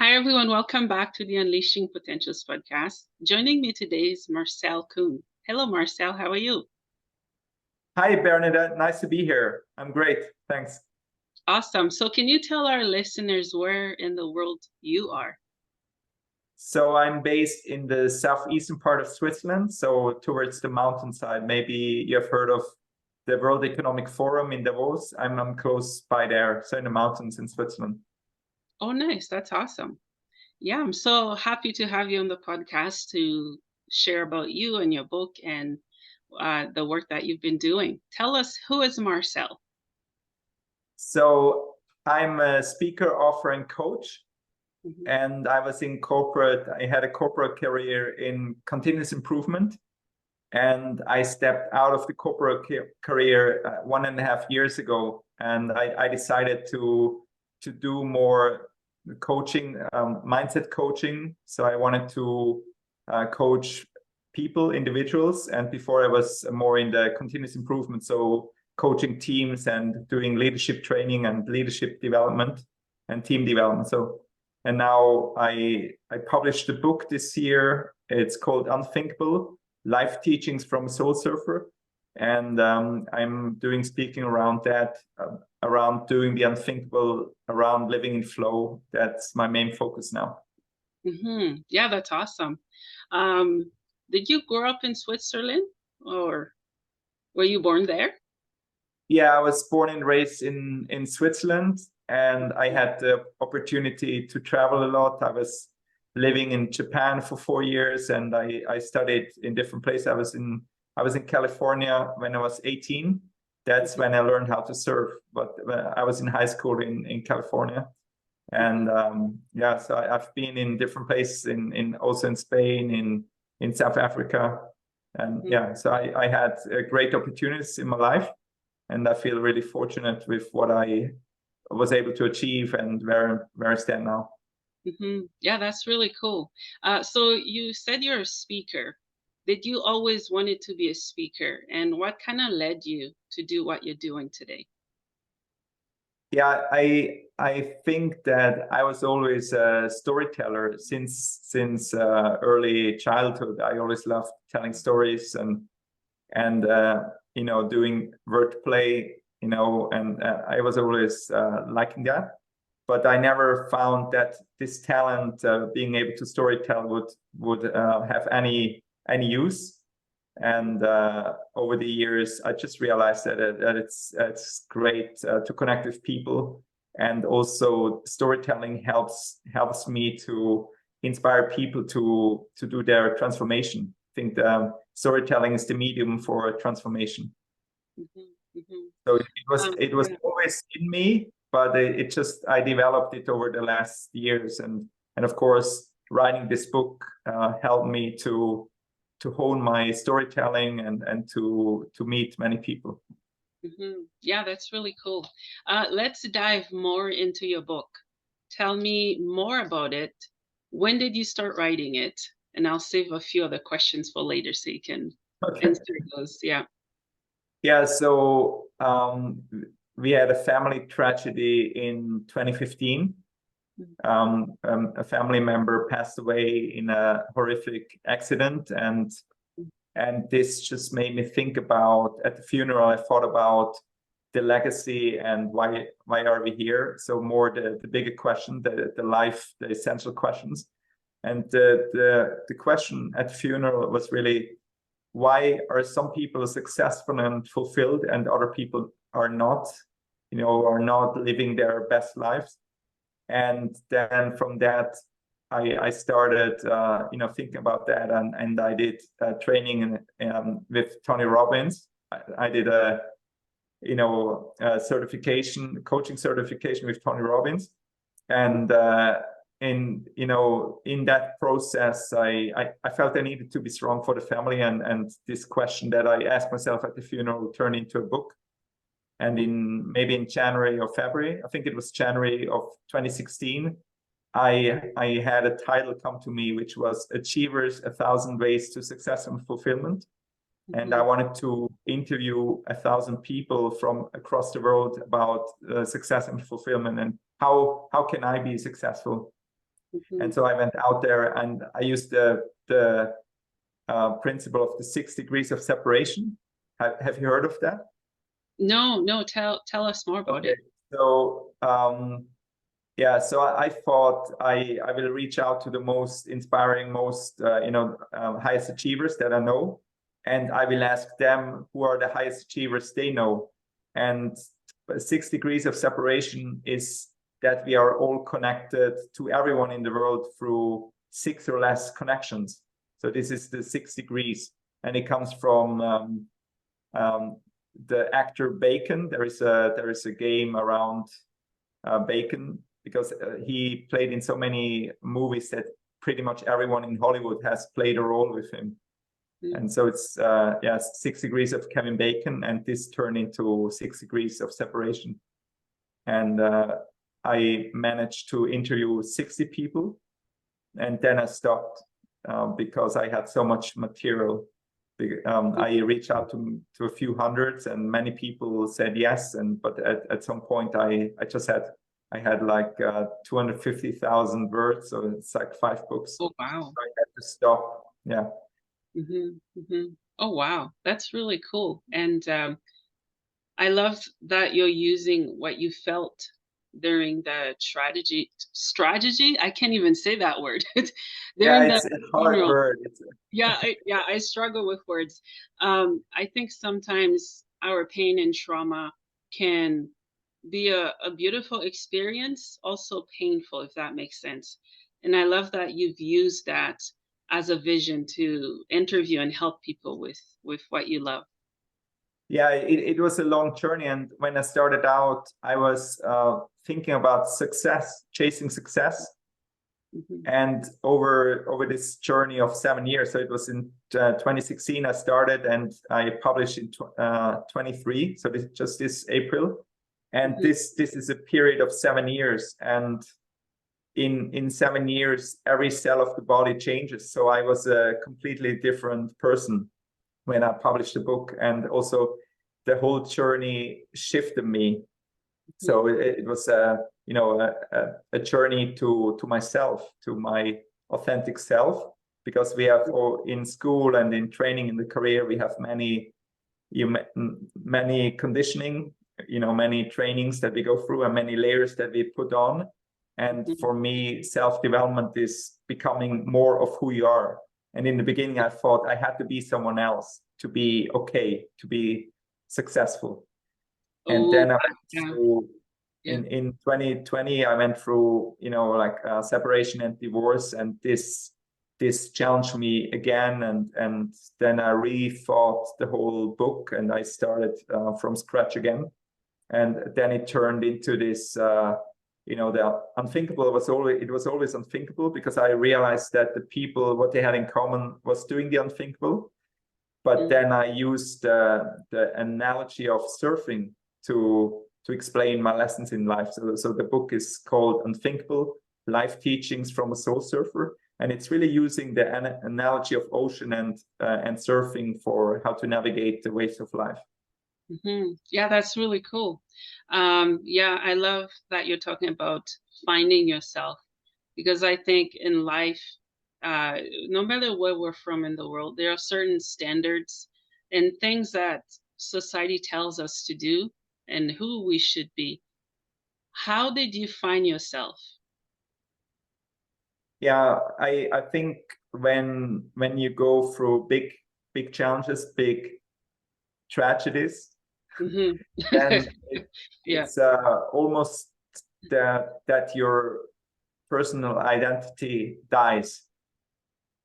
Hi, everyone. Welcome back to the Unleashing Potentials podcast. Joining me today is Marcel Kuhn. Hello, Marcel. How are you? Hi, Bernadette. Nice to be here. I'm great. Thanks. Awesome. So, can you tell our listeners where in the world you are? So I'm based in the southeastern part of Switzerland, so towards the mountainside. Maybe you have heard of the World Economic Forum in Davos. I'm close by there, so in the mountains in Switzerland. Oh, nice. That's awesome. Yeah, I'm so happy to have you on the podcast to share about you and your book and the work that you've been doing. Tell us, who is Marcel? So I'm a speaker, author, and coach. Mhm. And I was in corporate. I had a corporate career in continuous improvement. And I stepped out of the corporate career 1.5 years ago, and I decided to do more coaching, mindset coaching. So I wanted to coach people, individuals, and before I was more in the continuous improvement, so coaching teams and doing leadership training and leadership development and team development. So, and now I published a book this year. It's called Unthinkable: Life Teachings from a Soul Surfer. And I'm doing speaking around that, around doing the unthinkable, around living in flow. That's my main focus now. Yeah, that's awesome. Um, did you grow up in Switzerland or were you born there? Yeah, I was born and raised in Switzerland, and I had the opportunity to travel a lot. I was living in Japan for 4 years, and I studied in different places. I was in California when I was 18. That's when I learned how to surf. But I was in high school in California, and yeah, so I've been in different places in also in Spain, in South Africa, and yeah, so I had great opportunities in my life. And I feel really fortunate with what I was able to achieve and where I stand now. Yeah, that's really cool. So you said you're a speaker. Did you always wanted to be a speaker? And what kind of led you to do what you're doing today? Yeah, I think that I was always a storyteller since early childhood. I always loved telling stories and doing wordplay, and I was always liking that. But I never found that this talent, being able to storytell, would have any use. And over the years, I just realized that it's great to connect with people, and also storytelling helps me to inspire people to do their transformation. I think storytelling is the medium for transformation. hmm hmm So it was yeah. always in me, but it just I developed it over the last years, and of course writing this book helped me to hone my storytelling and to meet many people. Yeah, that's really cool. Let's dive more into your book. Tell me more about it. When did you start writing it? And I'll save a few other questions for later so you can Okay. answer those. Yeah. Yeah, so we had a family tragedy in 2015. A family member passed away in a horrific accident, and this just made me think about, at the funeral I thought about the legacy and why are we here. So more the bigger question, the life, the essential questions. And the question at the funeral was really, why are some people successful and fulfilled and other people are not, are not living their best lives? And then from that, I started, thinking about that, and I did training with Tony Robbins. I did a certification, coaching certification with Tony Robbins, and in that process, I felt I needed to be strong for the family, and this question that I asked myself at the funeral turned into a book. And maybe in January or February, I think it was January of 2016, I had a title come to me, which was Achievers: 1,000 Ways to Success and Fulfillment. And I wanted to interview 1,000 people from across the world about success and fulfillment, and how can I be successful. And so I went out there and I used the principle of the 6 degrees of separation. Have you heard of that? No, tell us more about it. So yeah, so I thought I will reach out to the most inspiring, most highest achievers that I know, and I will ask them who are the highest achievers they know. And 6 degrees of separation is that we are all connected to everyone in the world through 6 or less connections. So this is the 6 degrees, and it comes from the actor Bacon. There is a game around Bacon, because he played in so many movies that pretty much everyone in Hollywood has played a role with him. And so it's 6 degrees of Kevin Bacon, and this turned into 6 degrees of separation. And I managed to interview 60 people, and then I stopped because I had so much material. I reached out to a few hundreds, and many people said yes. But at some point, I had like 250,000 words, so it's like 5 books. Oh wow! So I had to stop. Yeah. Oh wow, that's really cool. And I love that you're using what you felt during the strategy. I can't even say that word. During the It's a hard funeral. word. I struggle with words. I think sometimes our pain and trauma can be a beautiful experience, also painful, if that makes sense. And I love that you've used that as a vision to interview and help people with what you love. Yeah, it was a long journey. And when I started out, I was thinking about success, chasing success. And over this journey of 7 years, so it was in 2016 I started, and I published in 23, so this April. And this is a period of 7 years, and in 7 years every cell of the body changes. So I was a completely different person when I published the book, and also the whole journey shifted me. So it was a journey to myself, to my authentic self, because we have in school and in training in the career, we have many conditioning, many trainings that we go through and many layers that we put on. And for me, self-development is becoming more of who you are. And in the beginning, I thought I had to be someone else to be okay, to be successful. And then I went through, in 2020, I went through, separation and divorce, and this challenged me again. And then I rethought the whole book, and I started from scratch again. And then it turned into this, the unthinkable was always unthinkable, because I realized that the people, what they had in common was doing the unthinkable. But then I used the analogy of surfing to explain my lessons in life. So the book is called Unthinkable: Life Teachings from a Soul Surfer, and it's really using the analogy of ocean and surfing for how to navigate the waves of life. Yeah, that's really cool. I love that you're talking about finding yourself, because I think in life, no matter where we're from in the world, there are certain standards and things that society tells us to do and who we should be. How did you find yourself? Yeah, I think when you go through big challenges, big tragedies, then it's almost that your personal identity dies.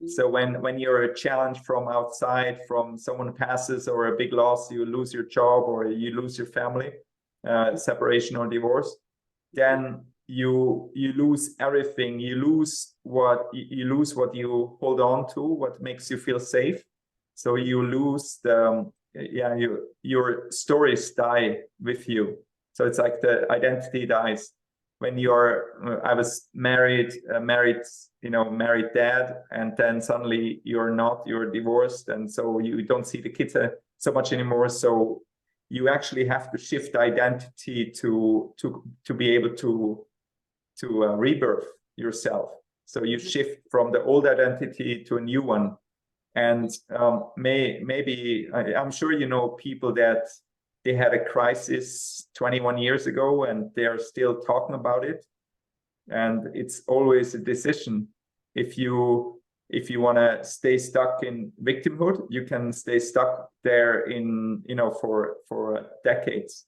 So when you're challenged from outside, from someone passes, or a big loss, you lose your job or you lose your family, separation or divorce, then you lose everything. You lose what you hold on to, what makes you feel safe. So you lose your stories die with you. So it's like the identity dies. When I was married dad, and then suddenly you're divorced, and so you don't see the kids so much anymore. So you actually have to shift identity to be able to rebirth yourself. So you shift from the old identity to a new one. And maybe I'm sure you know people that they had a crisis 21 years ago and they're still talking about it. And it's always a decision. If you want to stay stuck in victimhood, you can stay stuck there in, you know, for decades.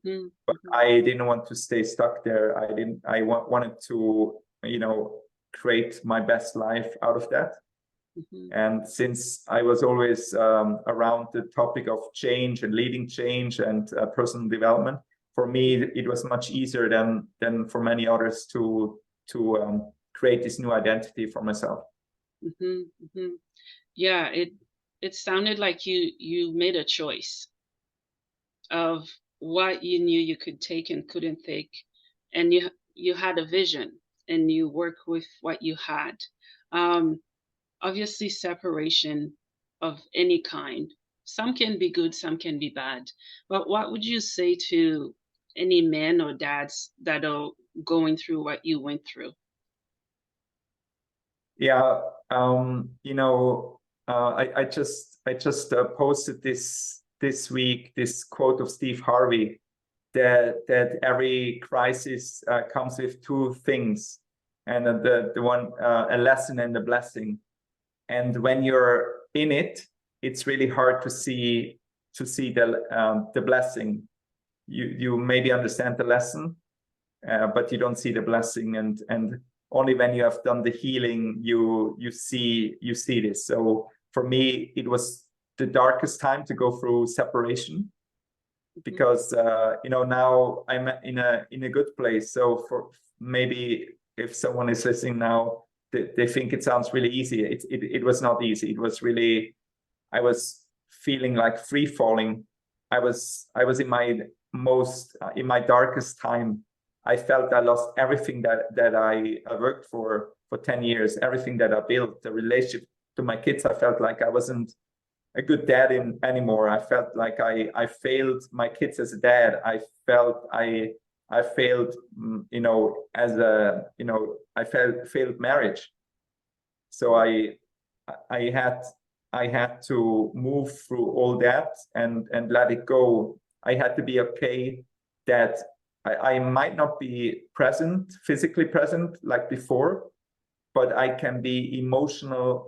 But I didn't want to stay stuck there. I wanted to, you know, create my best life out of that. And since I was always around the topic of change and leading change and personal development, for me it was much easier than for many others to create this new identity for myself. Yeah, it sounded like you made a choice of what you knew you could take and couldn't take, and you had a vision and you work with what you had. Obviously, separation of any kind, some can be good, some can be bad, but what would you say to any men or dads that are going through what you went through? Yeah, you know, I just posted this week this quote of Steve Harvey that every crisis comes with two things, and the one a lesson and a blessing. And when you're in it, it's really hard to see the blessing. You maybe understand the lesson, but you don't see the blessing, and only when you have done the healing you see this. So for me, it was the darkest time to go through separation, because you know, now I'm in a good place. So for maybe if someone is listening now, they think it sounds really easy. It was not easy. It was really, I was feeling like free falling. I was in my in my darkest time. I felt I lost everything that I worked for 10 years, everything that I built, the relationship to my kids. I felt like I wasn't a good dad anymore. I felt like I failed my kids as a dad. I felt I failed, you know, as a, you know, I failed marriage. So I had to move through all that and let it go. I had to be okay that I might not be physically present like before, but I can be emotionally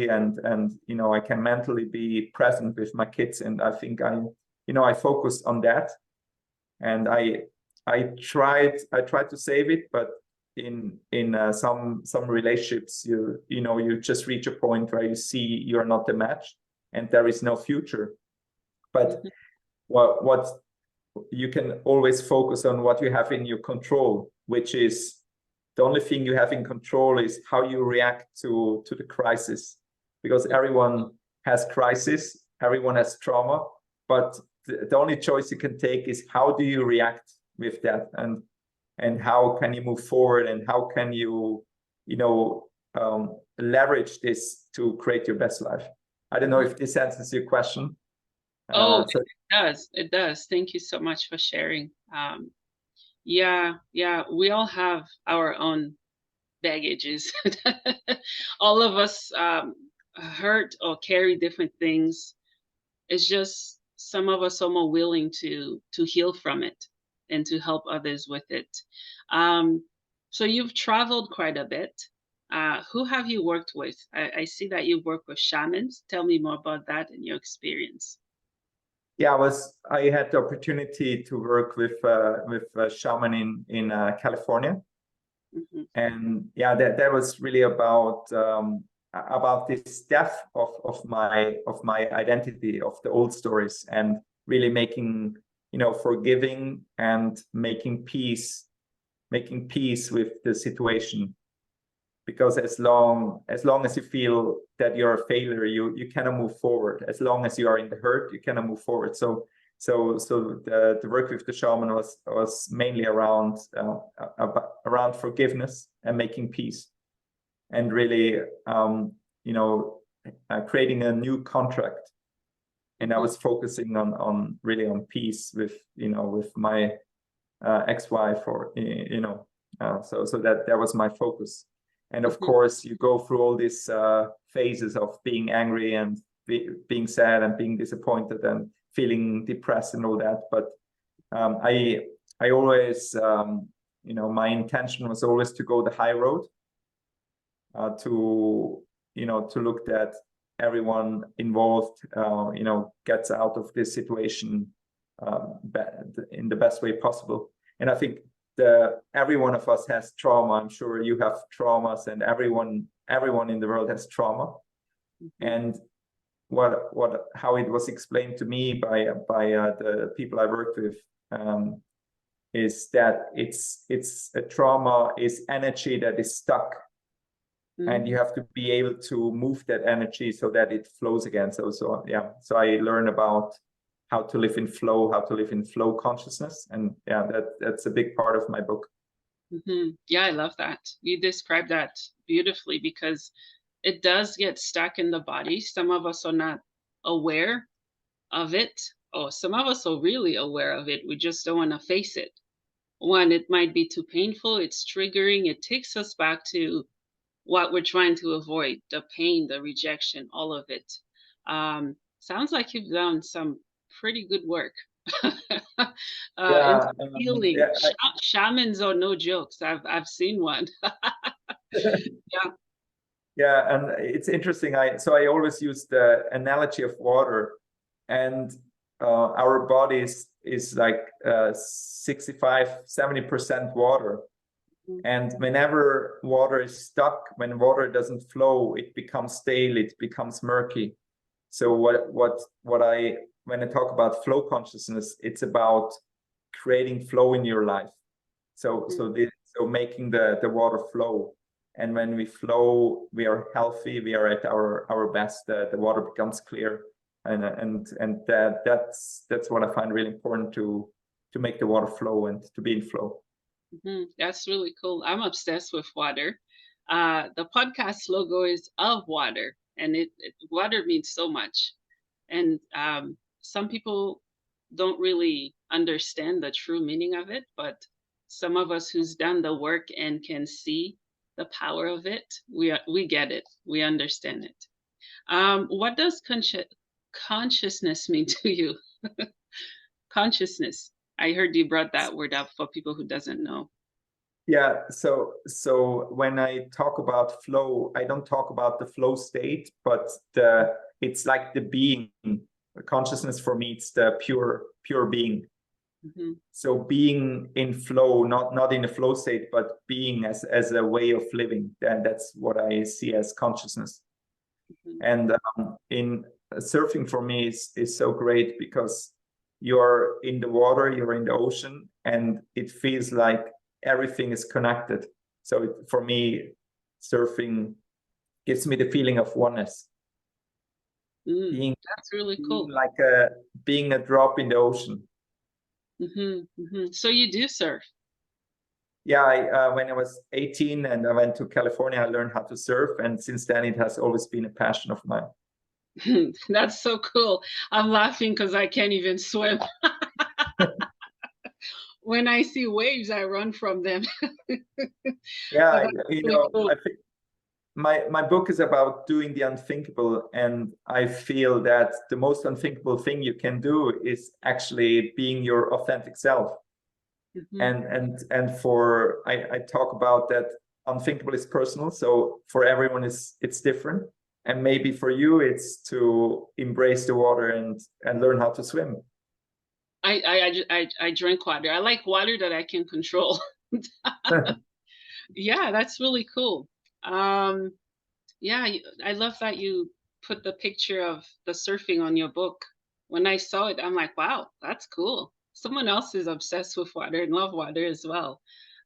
and you know, I can mentally be present with my kids. And I think I focused on that, and I tried to save it, but in some relationships, you just reach a point where you see you're not the match and there is no future. But what you can always focus on what you have in your control, which is the only thing you have in control is how you react to the crisis, because everyone has crisis, everyone has trauma, but the only choice you can take is how do you react with that, and how can you move forward, and how can you leverage this to create your best life. I don't know if this answers your question. It does. Thank you so much for sharing. Yeah, we all have our own baggages. All of us hurt or carry different things. It's just some of us are more willing to heal from it and to help others with it. So you've traveled quite a bit. Who have you worked with? I see that you work with shamans. Tell me more about that and your experience. Yeah, I had the opportunity to work with a shaman in California, and yeah, that was really about this death of my identity, of the old stories, and really making, forgiving and making peace with the situation. Because as long as you feel that you're a failure, you cannot move forward. As long as you are in the hurt, you cannot move forward. So the work with the shaman was mainly around forgiveness and making peace, and really creating a new contract. And I was focusing on peace with my ex-wife, or So that was my focus. And of course, you go through all these phases of being angry and being sad and being disappointed and feeling depressed and all that. But I always, my intention was always to go the high road, to look that everyone involved, gets out of this situation in the best way possible. And I think every one of us has trauma. I'm sure you have traumas, and everyone in the world has trauma. And how it was explained to me by the people I worked with, is that it's a trauma is energy that is stuck, and you have to be able to move that energy so that it flows again. So I learned about how to live in flow consciousness, and that's a big part of my book. Yeah, I love that. You described that beautifully, because it does get stuck in the body. Some of us are not aware of it, or some of us are really aware of it. We just don't want to face it. One, it might be too painful, it's triggering, it takes us back to what we're trying to avoid, the pain, the rejection, all of it. Sounds like you've done some pretty good work. In healing. Shamans are no jokes. I've seen one. Yeah, and it's interesting. I always use the analogy of water, and our body is like 65-70% water. And whenever water is stuck, when water doesn't flow, it becomes stale, it becomes murky. So when I talk about flow consciousness, it's about creating flow in your life. So making the water flow. And when we flow, we are healthy, we are at our best, the water becomes clear. And that's what I find really important, to make the water flow and to be in flow. That's really cool. I'm obsessed with water. The podcast logo is of water, and water means so much. And some people don't really understand the true meaning of it, but some of us who's done the work and can see the power of it, we get it. We understand it. What does consciousness mean to you? Consciousness. I heard you brought that word up for people who doesn't know. Yeah, so when I talk about flow, I don't talk about the flow state, but it's like the being. Consciousness for me, it's the pure being. So being in flow, not in a flow state, but being as a way of living. And that's what I see as consciousness. And in surfing for me is so great, because you're in the water, you're in the ocean, and it feels like everything is connected. So for me, surfing gives me the feeling of oneness. That's really cool. Being a drop in the ocean. So you do surf? Yeah, when I was 18 and I went to California, I learned how to surf, and since then it has always been a passion of mine. That's so cool. I'm laughing because I can't even swim. When I see waves, I run from them. Yeah, cool. I think my book is about doing the unthinkable, and I feel that the most unthinkable thing you can do is actually being your authentic self. And I talk about that unthinkable is personal, so for everyone it's different, and maybe for you it's to embrace the water and learn how to swim. I drink water. I like water that I can control. Yeah, that's really cool. Yeah, I love that you put the picture of the surfing on your book. When I saw it, I'm like, wow, that's cool. Someone else is obsessed with water and love water as well.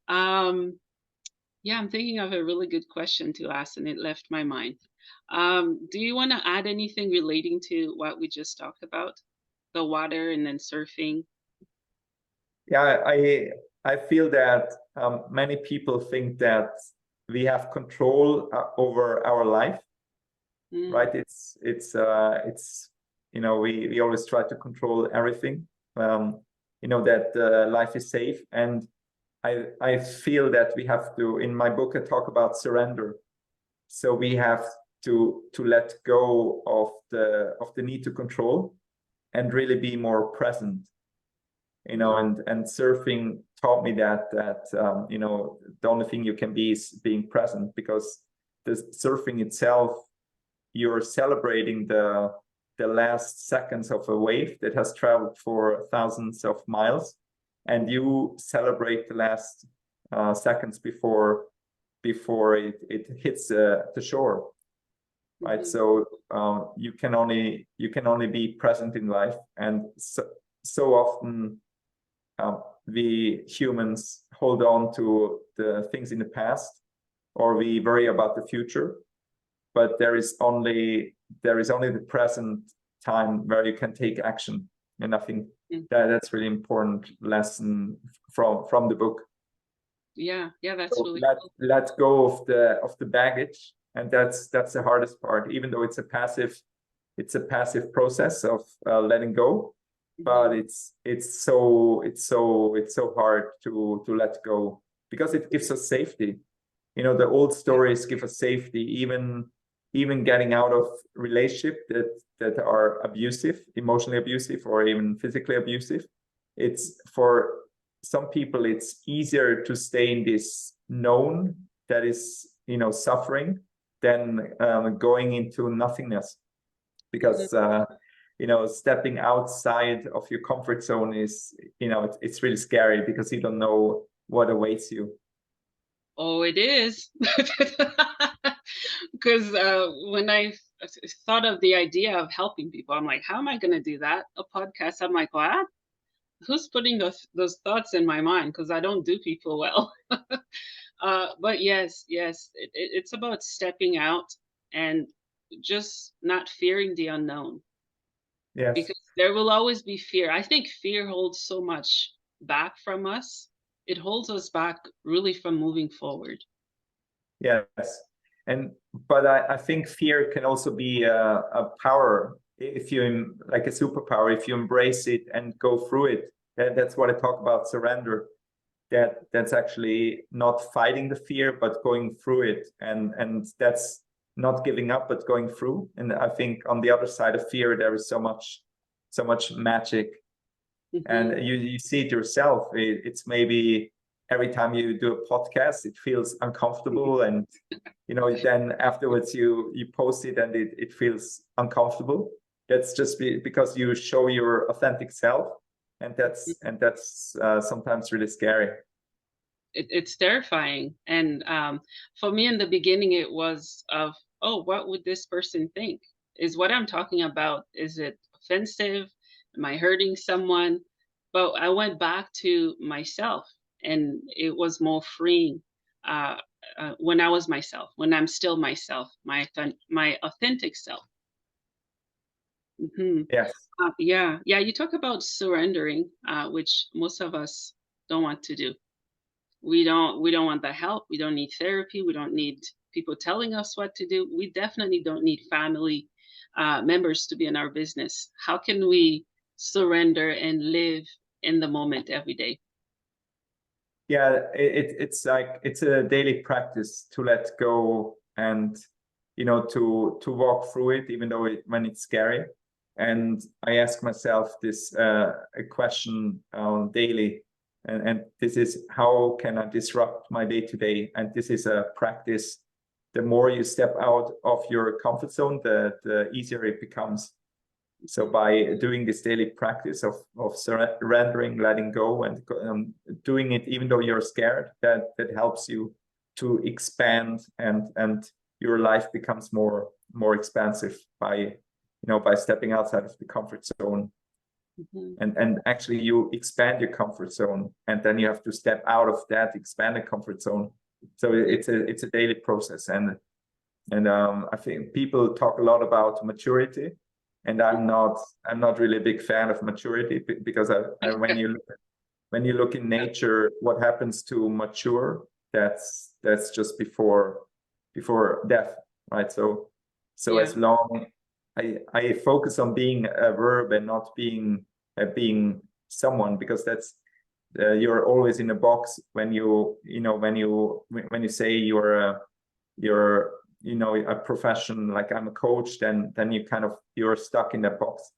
Yeah, I'm thinking of a really good question to ask, and it left my mind. Do you want to add anything relating to what we just talked about? The water and then surfing? Yeah, I feel that many people think that we have control over our life, right? It's we always try to control everything, that life is safe, and I feel that we have to, in my book I talk about surrender. So we have to let go of the need to control and really be more present. And surfing taught me that the only thing you can be is being present, because the surfing itself, you're celebrating the last seconds of a wave that has traveled for thousands of miles, and you celebrate the last seconds before it hits the shore, right? So you can only be present in life, and so often we humans hold on to the things in the past, or we worry about the future, but there is only the present time where you can take action. And I think that's really important lesson from the book. Yeah, that's so really cool. Let go of the baggage, and that's the hardest part, even though it's a passive process of letting go. But it's so hard to let go, because it gives us safety. The old stories give us safety, even getting out of relationship that are abusive, emotionally abusive, or even physically abusive. It's, for some people, it's easier to stay in this known that is suffering than going into nothingness, because stepping outside of your comfort zone is, it's really scary, because you don't know what awaits you. Oh, it is. Because when I thought of the idea of helping people, I'm like, how am I going to do that? A podcast? I'm like, what? Who's putting those thoughts in my mind? Because I don't do people well. But yes, it's about stepping out and just not fearing the unknown. Yes. Because there will always be fear. I think fear holds so much back from us. It holds us back really from moving forward. Yes. But I think fear can also be a power, if you, like a superpower, if you embrace it and go through it. That's what I talk about, surrender. That's actually not fighting the fear, but going through it, and that's not giving up, but going through. And I think on the other side of fear, there is so much magic. And you see it yourself. It's maybe every time you do a podcast, it feels uncomfortable, and then afterwards you post it and it feels uncomfortable. That's just because you show your authentic self, and that's sometimes really scary. It's terrifying. And for me in the beginning, it was of, oh, what would this person think? Is what I'm talking about, is it offensive? Am I hurting someone? But I went back to myself, and it was more freeing when I was myself, when I'm still myself, my authentic self. Yes. Yeah. You talk about surrendering, which most of us don't want to do. We don't want the help. We don't need therapy. We don't need people telling us what to do. We definitely don't need family members to be in our business. How can we surrender and live in the moment every day? Yeah, it's like, it's a daily practice to let go, and to walk through it, even though when it's scary. And I ask myself this a question daily, and this is, how can I disrupt my day to day? And this is a practice. The more you step out of your comfort zone, the easier it becomes. So by doing this daily practice of surrendering, letting go, and doing it even though you're scared, that helps you to expand, and your life becomes more expansive by stepping outside of the comfort zone. And actually you expand your comfort zone, and then you have to step out of that expanded comfort zone. So it's a daily process. And I think people talk a lot about maturity, and I'm not really a big fan of maturity, because when you look in nature, what happens to mature, that's just before death, right? So as long I focus on being a verb and not being someone, because you're always in a box when you say you're a profession, like I'm a coach, then you're stuck in that box.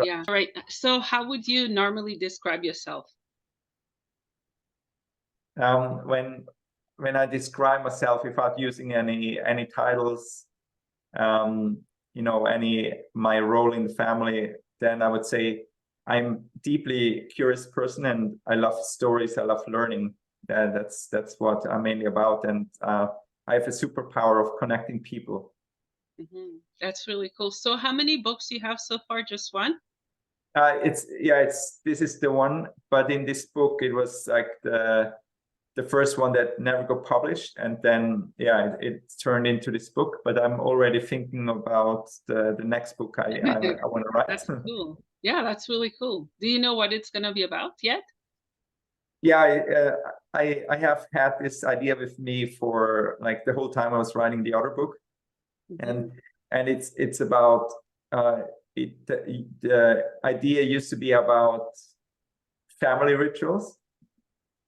Yeah. All right. So how would you normally describe yourself? When I describe myself without using any titles, my role in the family, then I would say I'm deeply curious person, and I love stories. I love learning. That's what I'm mainly about, and I have a superpower of connecting people. That's really cool. So how many books you have so far? Just one? This is the one, but in this book it was like the first one that never got published, and then it turned into this book. But I'm already thinking about the next book I want to write. That's cool. Yeah, that's really cool. Do you know what it's going to be about yet? Yeah, I have had this idea with me for like the whole time I was writing the other book, and it's about the idea used to be about family rituals,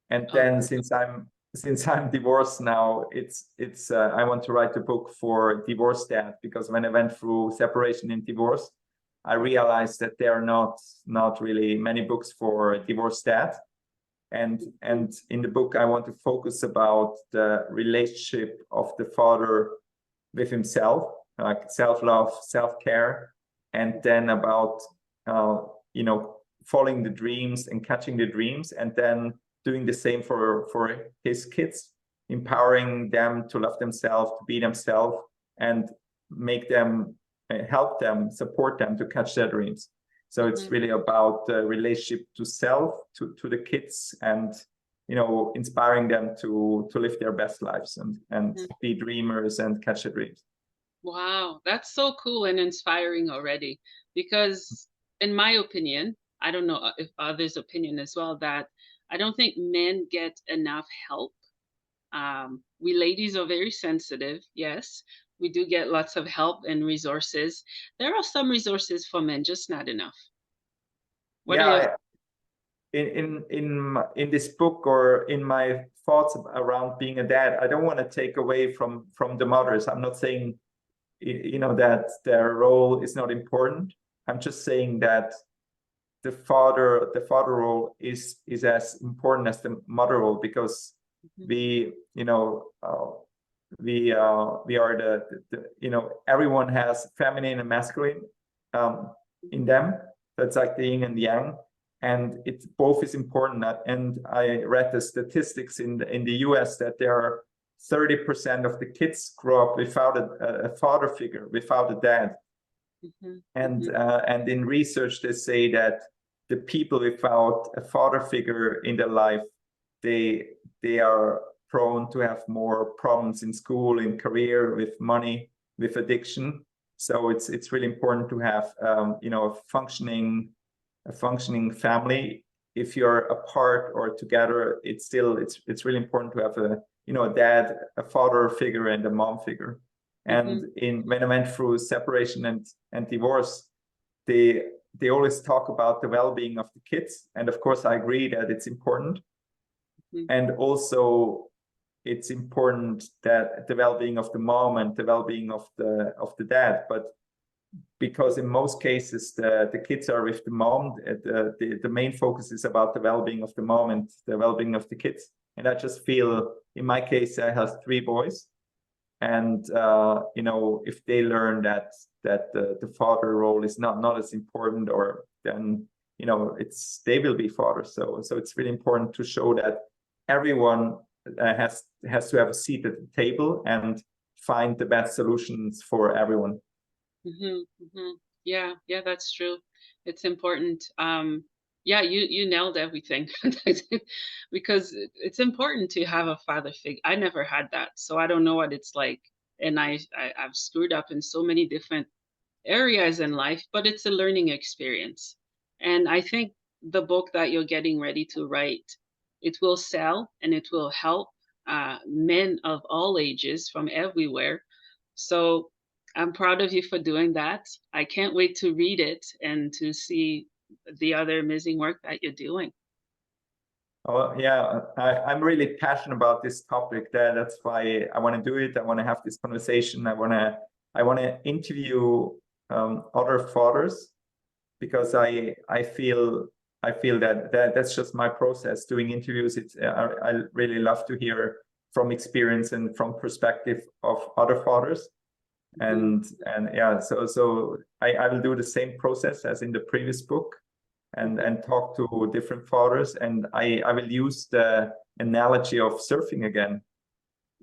and then since I'm divorced now, it's I want to write a book for divorced dad, because when I went through separation and divorce, I realized that there are not really many books for divorced dad. And in the book, I want to focus about the relationship of the father with himself, like self-love, self-care, and then about following the dreams and catching the dreams, and then doing the same for his kids, empowering them to love themselves, to be themselves, and make them, help them, support them to catch their dreams. So it's really about the relationship to self, to the kids, and inspiring them to live their best lives and be dreamers and catch their dreams. Wow, that's so cool and inspiring already. Because in my opinion, I don't know if others' opinion as well, that I don't think men get enough help. We ladies are very sensitive. Yes, we do get lots of help and resources. There are some resources for men, just not enough. What are your... in this book, or in my thoughts around being a dad, I don't want to take away from the mothers. I'm not saying that their role is not important. I'm just saying that the father role is as important as the mother role, because we are everyone has feminine and masculine in them. That's like the yin and the yang, and it both is important. And I read the statistics in the US that there are 30% of the kids grow up without a father figure, without a dad. And in research, they say that the people without a father figure in their life, they are prone to have more problems in school, in career, with money, with addiction. So it's really important to have a functioning family. If you're apart or together, it's really important to have a dad, a father figure, and a mom figure. And when I went through separation and divorce, they always talk about the well-being of the kids, and of course I agree that it's important. And also it's important that the well-being of the mom and the well-being of the dad, but because in most cases the kids are with the mom, the main focus is about the well-being of the mom and the well-being of the kids. And I just feel, in my case, I have 3 boys, and if they learn that the father role is not as important, or then they will be fathers. So it's really important to show that everyone has to have a seat at the table and find the best solutions for everyone. Yeah, that's true. It's important. Yeah, you nailed everything. Because it's important to have a father figure. I never had that, so I don't know what it's like. And I've screwed up in so many different areas in life, but it's a learning experience. And I think the book that you're getting ready to write, it will sell, and it will help men of all ages from everywhere. So I'm proud of you for doing that. I can't wait to read it and to see the other amazing work that you're doing. Oh yeah, I'm really passionate about this topic. That's why I want to do it. I want to have this conversation. I want to interview other fathers, because I feel that's just my process doing interviews. It's I really love to hear from experience and from perspective of other fathers. Mhm. And yeah, so I will do the same process as in the previous book, Mhm. and talk to different fathers, and I will use the analogy of surfing again,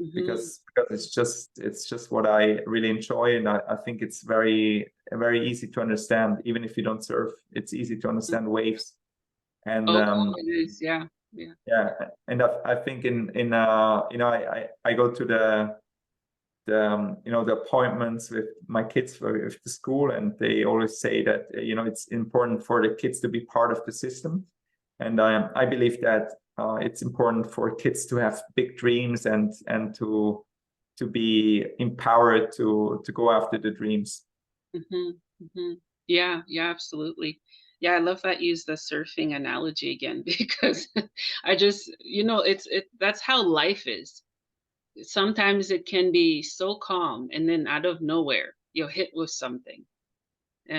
Mhm. because it's just what I really enjoy, and I think it's very easy to understand. Even if you don't surf, it's easy to Mhm. understand waves. And Oh, it is. Yeah. Yeah. yeah, and I think in I go to the appointments with my kids with the school, and they always say that it's important for the kids to be part of the system. And I believe that it's important for kids to have big dreams, and to be empowered to go after the dreams. Mhm. Mhm. Yeah. Yeah. Absolutely. Yeah, I love that you use the surfing analogy again because I just, that's how life is. Sometimes it can be so calm, and then out of nowhere, you're hit with something,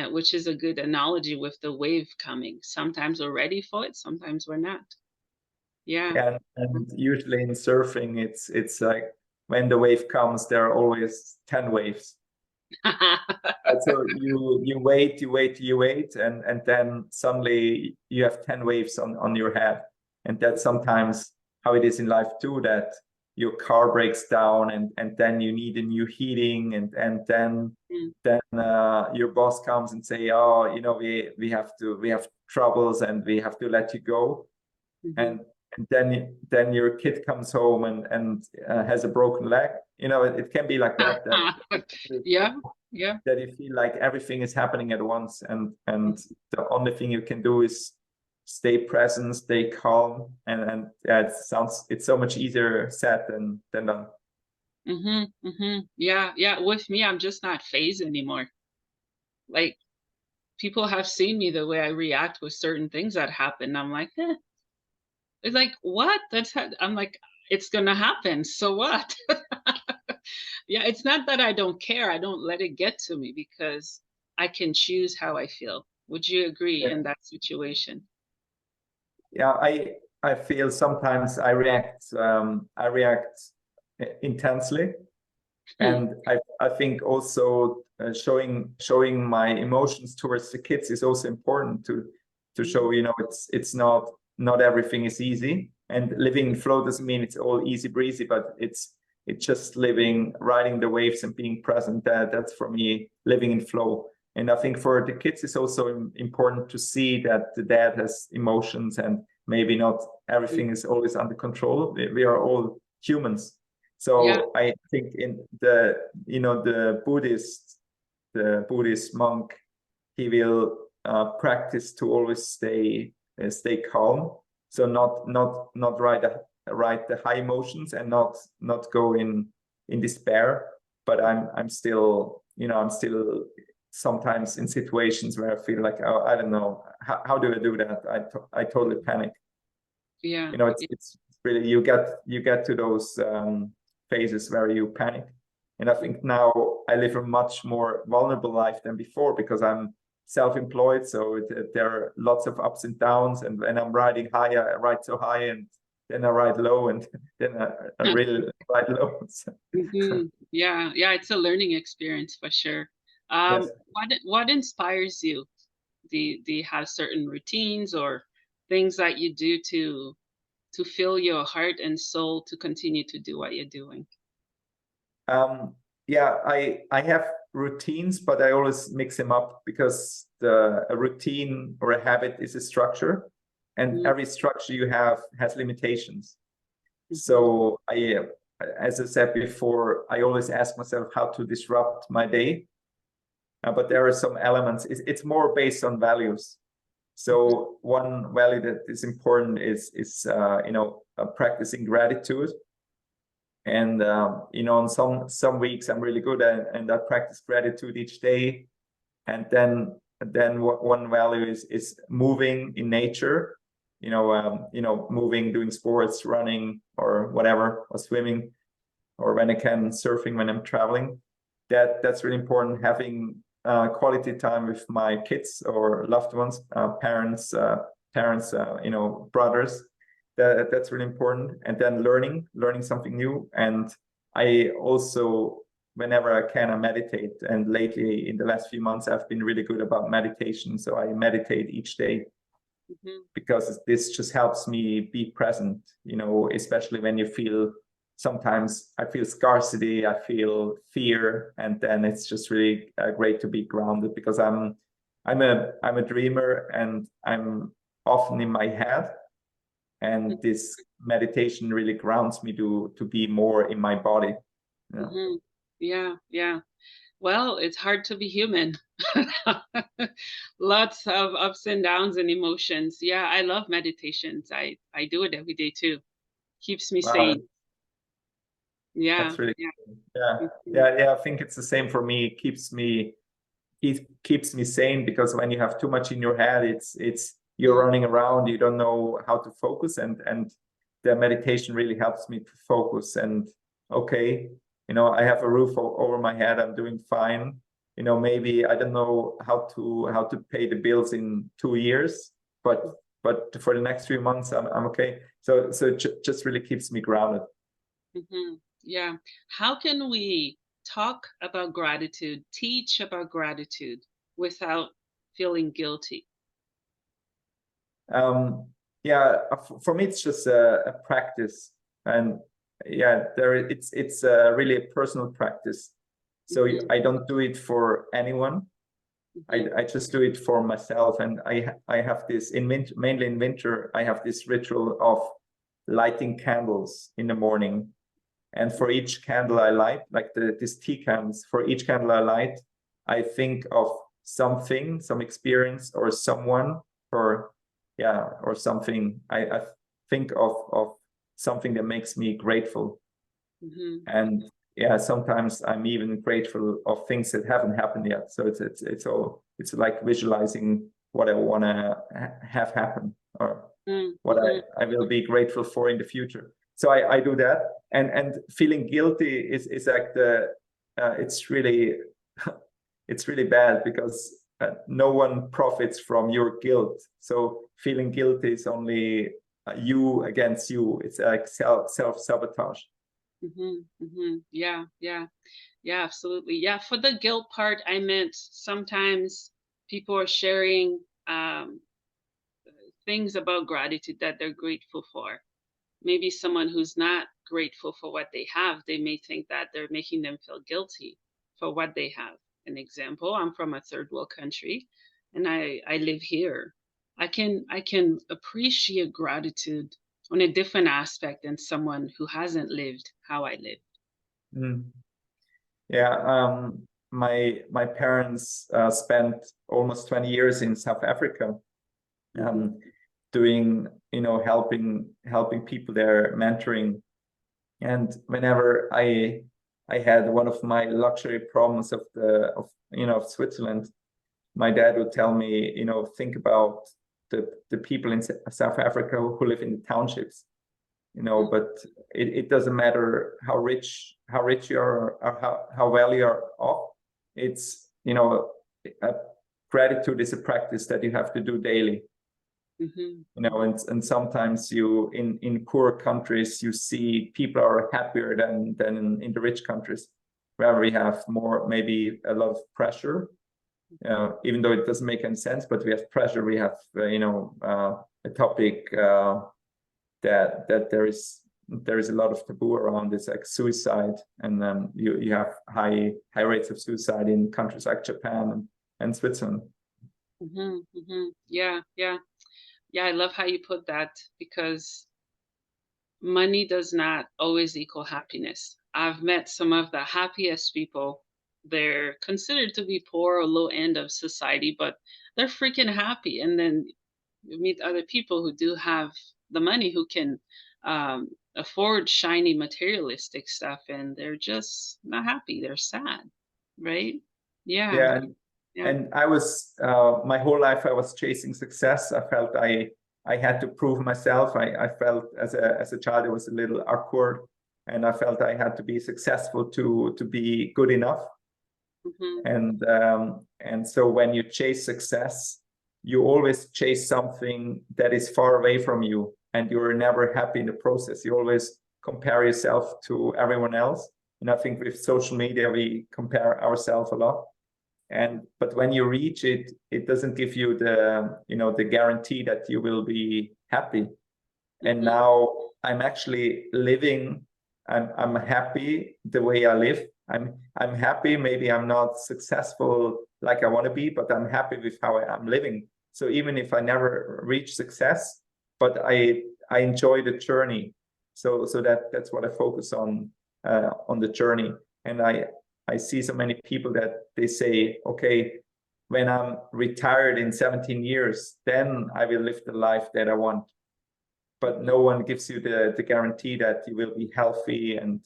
which is a good analogy with the wave coming. Sometimes we're ready for it, sometimes we're not. Yeah. And usually in surfing, it's like when the wave comes, there are always 10 waves. And so you wait, and then suddenly you have 10 waves on your head. And that's sometimes how it is in life too, that your car breaks down, and then you need a new heating, and Mm, then your boss comes and say, oh, we have troubles, and we have to let you go. mhm. And then your kid comes home and has a broken leg. It can be like that Yeah, yeah. that you feel like everything is happening at once, and the only thing you can do is stay present, stay calm, and yeah, it's so much easier said than done. Mhm, mhm. Yeah, yeah, with me, I'm just not phased anymore. Like, people have seen me the way I react with certain things that happen, I'm like, "Eh." It's like, "What? I'm like, "It's gonna happen, so what?" Yeah, it's not that I don't care, I don't let it get to me because I can choose how I feel. Would you agree in Yeah, that situation? yeah, I feel sometimes I react intensely. Hmm. And I think also showing my emotions towards the kids is also important to Mhm, show, it's not everything is easy, and living in mhm, flow doesn't mean it's all easy breezy, but it's just living, riding the waves and being present. That's for me living in flow. And I think for the kids it's also important to see that the dad has emotions, and maybe not mhm. everything is always under control. We are all humans. Yeah. So I think in the Buddhist monk, he will practice to always stay calm. So not ride the high emotions, and not go in despair. But I'm still sometimes in situations where I feel like, oh, I don't know, how do I do that? I totally panic. Yeah. It's really, you get to those phases where you panic. And I Mm. think now I live a much more vulnerable life than before, because I'm self-employed, so there are lots of ups and downs, and when I'm riding high, I ride so high, and then I ride low, and then I really ride low. Mhm. Yeah, yeah, it's a learning experience for sure. Yes. What inspires you? Do you have certain routines or things that you do to fill your heart and soul to continue to do what you're doing? Yeah, I have routines, but I always mix them up, because a routine or a habit is a structure, and Mhm, every structure you have has limitations. mhm, So as I said before, I always ask myself how to disrupt my day. But there are some elements. It's more based on values. mhm, So one value that is important is practicing gratitude. And on some weeks I'm really good at, and I practice gratitude each day. And then one value is moving in nature. moving, doing sports, running or whatever, or swimming, or when I can, surfing when I'm traveling. That's really important. Having quality time with my kids or loved ones, parents, brothers. That's really important. And then learning something new. And I also, whenever I can, I meditate. And lately, in the last few months, I've been really good about meditation. So I meditate each day. Because this just helps me be present, especially when you feel, sometimes I feel scarcity, I feel fear, and then it's just really great to be grounded, because I'm a dreamer, and I'm often in my head, and this meditation really grounds me to be more in my body. Yeah. Well, it's hard to be human. Lots of ups and downs and emotions. Yeah, I love meditations. I do it every day too. Keeps me sane. Yeah. That's really cool. Yeah. I think it's the same for me. It keeps me sane, because when you have too much in your head, it's you're running around, you don't know how to focus, and the meditation really helps me to focus. And okay, I have a roof over my head, I'm doing fine. Maybe I don't know how to pay the bills in 2 years, but for the next few months, I'm okay. So it just really keeps me grounded. Yeah. How can we talk about gratitude, teach about gratitude without feeling guilty? Yeah, for me, it's just a practice. And yeah, it's really a personal practice. So I don't do it for anyone. I just do it for myself. And I have this mainly in winter, I have this ritual of lighting candles in the morning. And for each candle I light, like these tea candles, for each candle I light, I think of something, some experience, or someone, or something. I think of something that makes me grateful. And yeah, sometimes I'm even grateful of things that haven't happened yet. So it's like visualizing what I want to have happen, or what I will be grateful for in the future. So I do that, and feeling guilty is like it's really it's really bad, because no one profits from your guilt. So feeling guilty is only you against you. It's like self-sabotage. Yeah, absolutely. Yeah, for the guilt part, I meant sometimes people are sharing things about gratitude that they're grateful for. Maybe someone who's not grateful for what they have, they may think that they're making them feel guilty for what they have. An example, I'm from a third world country, and I live here. I can appreciate gratitude on a different aspect than someone who hasn't lived how I lived. Yeah, my parents spent almost 20 years in South Africa, doing, helping people there, mentoring. And whenever I had one of my luxury problems of Switzerland, my dad would tell me, think about the people in South Africa who live in the townships, but it doesn't matter how rich you are, or how well you are off. It's, gratitude is a practice that you have to do daily. And sometimes in poor countries, you see people are happier than in the rich countries, where we have more, maybe a lot of pressure, even though it doesn't make any sense, but we have pressure. We have a topic that there is a lot of taboo around this, like suicide, and then you have high rates of suicide in countries like Japan and Switzerland. Yeah, I love how you put that, because money does not always equal happiness. I've met some of the happiest people. They're considered to be poor or low end of society, but they're freaking happy. And then you meet other people who do have the money, who can afford shiny materialistic stuff, and they're just not happy. They're sad, right? Yeah. And I was my whole life I was chasing success. I felt I had to prove myself. I felt as a child it was a little awkward, and I felt I had to be successful to be good enough. And so when you chase success, you always chase something that is far away from you, and you're never happy in the process. You always compare yourself to everyone else. And I think with social media, we compare ourselves a lot. But when you reach it, it doesn't give you the guarantee that you will be happy. And now I'm actually living. I'm happy the way I live. I'm happy. Maybe I'm not successful like I want to be, but I'm happy with how I'm living. So even if I never reach success, but I enjoy the journey. So that's what I focus on the journey. And I see so many people that they say, okay, when I'm retired in 17 years, then I will live the life that I want. But no one gives you the guarantee that you will be healthy and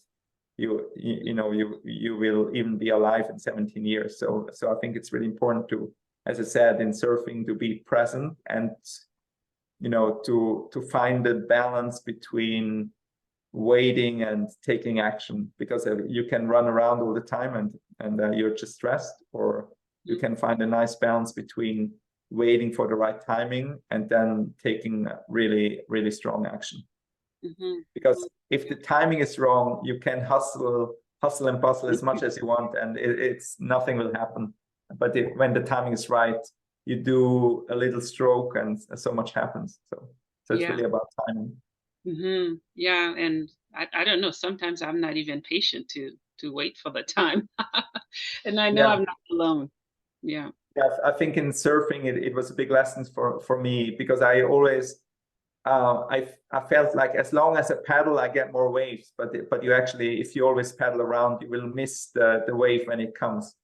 you will even be alive in 17 years. So I think it's really important to, as I said, in surfing, to be present and to find the balance between waiting and taking action, because you can run around all the time and you're just stressed, or you can find a nice balance between waiting for the right timing and then taking really, really strong action. Because if the timing is wrong, you can hustle and bustle as much as you want, and it's nothing will happen. But when the timing is right, you do a little stroke and so much happens. So it's really about timing. Yeah, and I don't know. Sometimes I'm not even patient to wait for the time, and I know I'm not alone. Yeah. Yes, I think in surfing it was a big lesson for me, because I always I felt like as long as I paddle, I get more waves. But you actually, if you always paddle around, you will miss the wave when it comes.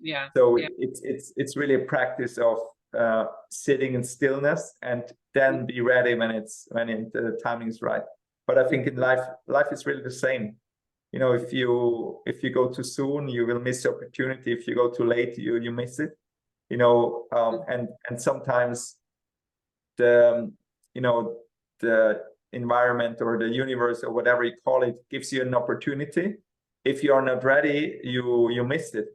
Yeah. So it's really a practice of sitting in stillness and then be ready when the timing is right. But I think in life is really the same. If you go too soon, you will miss the opportunity. If you go too late, you miss it. And sometimes the environment or the universe or whatever you call it gives you an opportunity. If you are not ready, you missed it,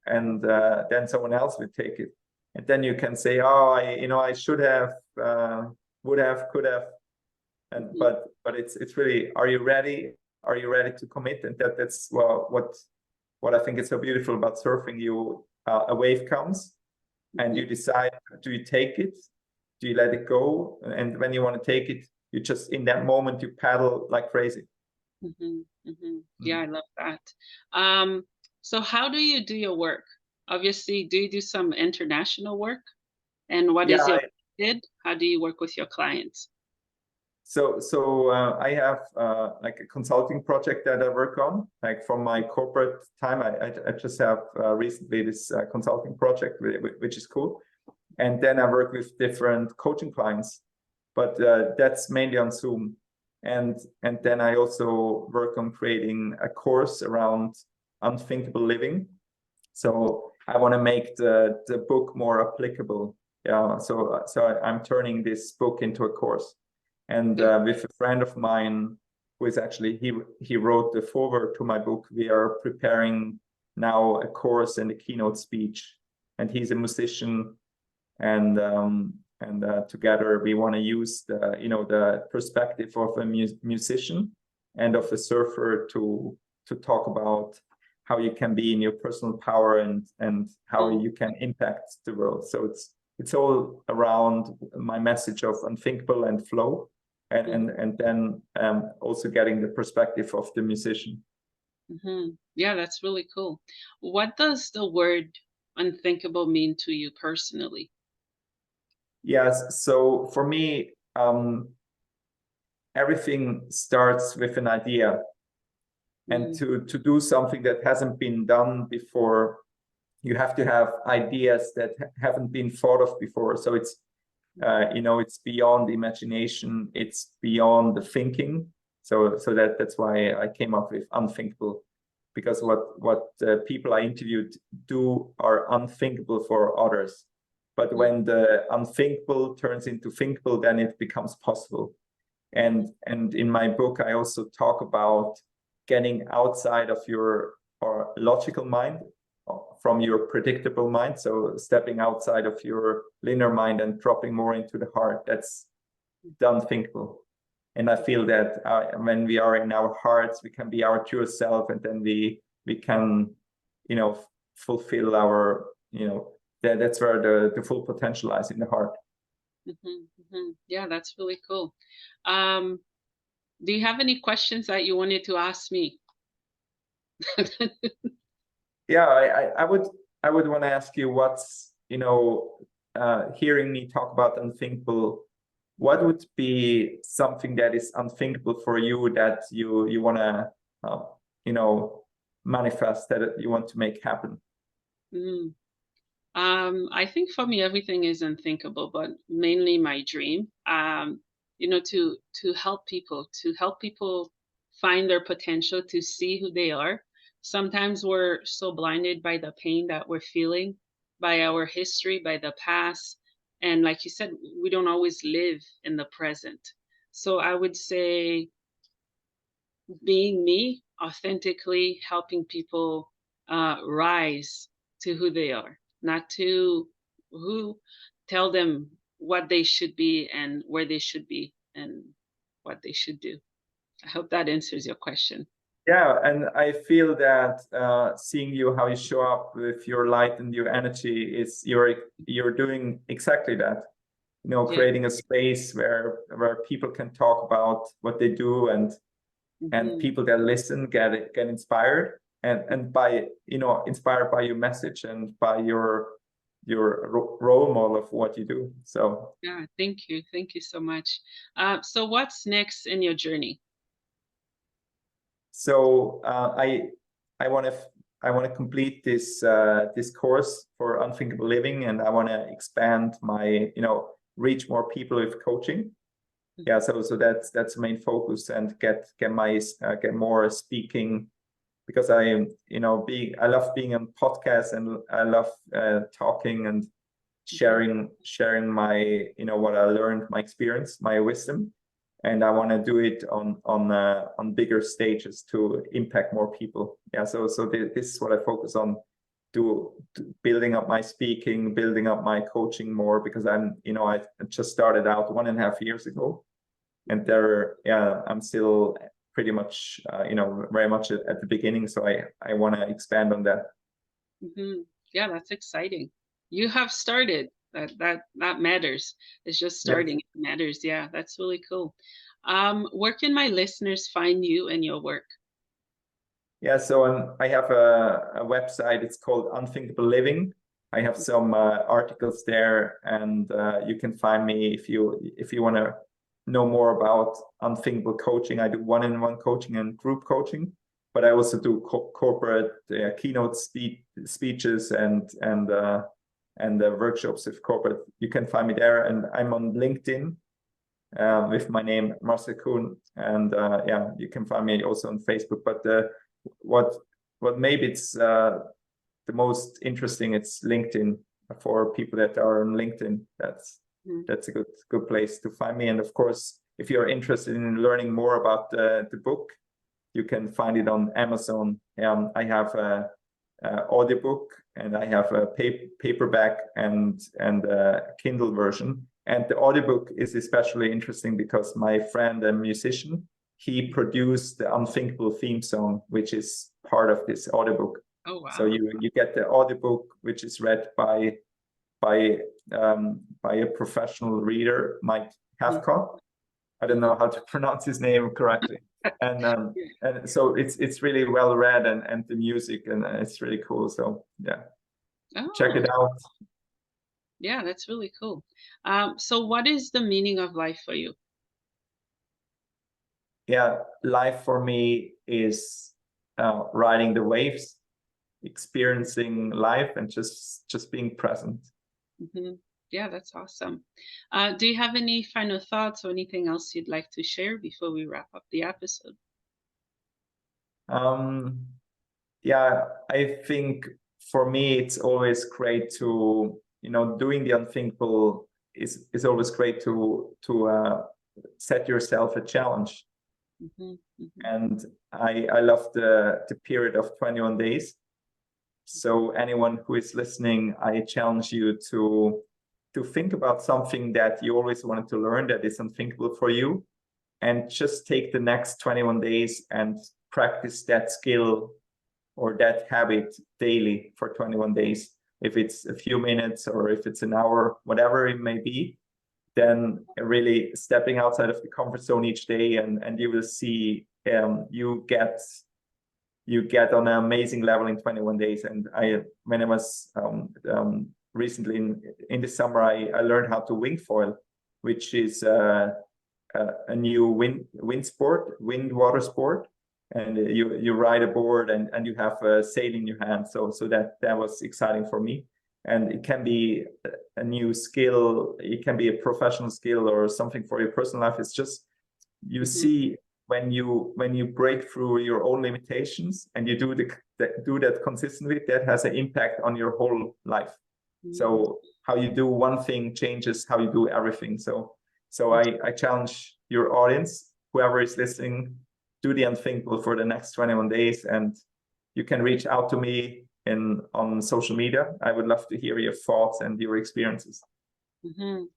and then someone else will take it, and then you can say, oh, I should have, would have, could have, but it's really, are you ready to commit? And that's what I think is so beautiful about surfing. A wave comes and you decide, do you take it? Do you let it go? And when you want to take it, you just, in that moment, you paddle like crazy. Yeah, I love that. So how do you do your work? Obviously, do you do some international work? And what is your bid? How do you work with your clients? So I have like a consulting project that I work on, like from my corporate time. I just have recently this consulting project, which is cool. And then I work with different coaching clients, but that's mainly on Zoom. And then I also work on creating a course around Unthinkable Living. So I want to make the book more applicable. Yeah. So I'm turning this book into a course. And with a friend of mine who is actually, he wrote the foreword to my book. We are preparing now a course and a keynote speech. And he's a musician. And together we want to use the perspective of a musician and of a surfer to talk about how you can be in your personal power and how you can impact the world. So it's all around my message of unthinkable and flow, and then also getting the perspective of the musician. Yeah, that's really cool. What does the word unthinkable mean to you personally? Yes, so for me, everything starts with an idea, and to do something that hasn't been done before, you have to have ideas that haven't been thought of before. So it's it's beyond the imagination, it's beyond the thinking. So that's why I came up with unthinkable, because what people I interviewed do are unthinkable for others. But when the unthinkable turns into thinkable, then it becomes possible. And in my book, I also talk about getting outside of your logical mind, from your predictable mind. So stepping outside of your linear mind and dropping more into the heart. That's the unthinkable. And I feel that when we are in our hearts, we can be our true self, and then we can, fulfill our, that's where the full potential lies, in the heart. Yeah, that's really cool. Do you have any questions that you wanted to ask me? Yeah, I would want to ask you, what's, hearing me talk about unthinkable, what would be something that is unthinkable for you that you want to, manifest, that you want to make happen? I think for me, everything is unthinkable, but mainly my dream, to help people find their potential, to see who they are. Sometimes we're so blinded by the pain that we're feeling, by our history, by the past. And like you said, we don't always live in the present. So I would say being me, authentically helping people rise to who they are, not to who tell them what they should be and where they should be and what they should do. I hope that answers your question. Yeah, and I feel that seeing you, how you show up with your light and your energy, is you're doing exactly that. Creating a space where people can talk about what they do, and people that listen get inspired, and by inspired by your message and by your role model of what you do. So yeah, thank you so much. So what's next in your journey? So I want to complete this course for Unthinkable Living, and I want to expand my reach more people with coaching. Yeah, so that's the main focus, and get more speaking, because I love being on podcasts, and I love talking and sharing my what I learned, my experience, my wisdom, and I want to do it on bigger stages to impact more people. Yeah, so this is what I focus on, to building up my speaking, building up my coaching more, because I just started out 1.5 years ago, and I'm still pretty much very much at the beginning, so I want to expand on that. Yeah, that's exciting. You have started. That matters. It's just starting. It matters. Yeah, that's really cool. Where can my listeners find you and your work? Yeah, so I have a website. It's called Unthinkable Living. I have some articles there, and you can find me if you want to know more about unthinkable coaching. I do one-on-one coaching and group coaching, but I also do corporate keynote speeches and workshops with corporate. You can find me there, and I'm on LinkedIn with my name, Marcel Kuhn, and yeah, you can find me also on Facebook. But what maybe it's the most interesting, it's LinkedIn. For people that are on LinkedIn, that's a good place to find me. And of course, if you're interested in learning more about the book, you can find it on Amazon. I have a audiobook, and I have a paperback and a Kindle version. And the audiobook is especially interesting because my friend and musician, he produced the Unthinkable theme song, which is part of this audiobook. Oh, wow. So you get the audiobook, which is read by a professional reader, Mike Hathcock. I don't know how to pronounce his name correctly. And so it's really well read, and the music, and it's really cool. So yeah, check it out. Yeah, that's really cool. So what is the meaning of life for you? Yeah, life for me is riding the waves, experiencing life, and just being present. Yeah, that's awesome. Do you have any final thoughts or anything else you'd like to share before we wrap up the episode? Yeah, I think for me it's always great to doing the unthinkable is always great to set yourself a challenge. And I love the period of 21 days. So anyone who is listening, I challenge you to think about something that you always wanted to learn that is unthinkable for you, and just take the next 21 days and practice that skill or that habit daily for 21 days. If it's a few minutes or if it's an hour, whatever it may be, then really stepping outside of the comfort zone each day, and you will see you get on an amazing level in 21 days. And when I was recently in the summer, I learned how to wing foil, which is a new wind water sport. And you ride a board and you have a sail in your hand. So that was exciting for me. And it can be a new skill, it can be a professional skill or something for your personal life. It's just, you see, when you break through your own limitations and you do that consistently, that has an impact on your whole life. So how you do one thing changes how you do everything. So I challenge your audience, whoever is listening, do the unthinkable for the next 21 days, and you can reach out to me on social media. I would love to hear your thoughts and your experiences.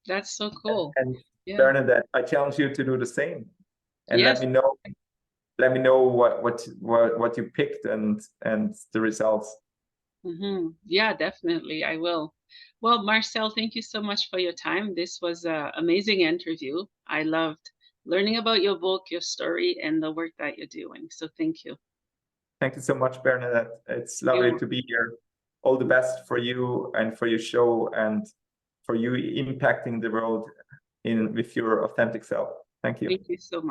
That's so cool. And Bernadette, I challenge you to do the same, and yes. let me know what you picked and the results. Yeah, definitely, I will. Well, Marcel, thank you so much for your time. This was an amazing interview. I loved learning about your book, your story, and the work that you're doing. So thank you. Thank you so much, Bernadette. It's lovely to be here. All the best for you and for your show, and for you impacting the world with your authentic self. Thank you. Thank you so much.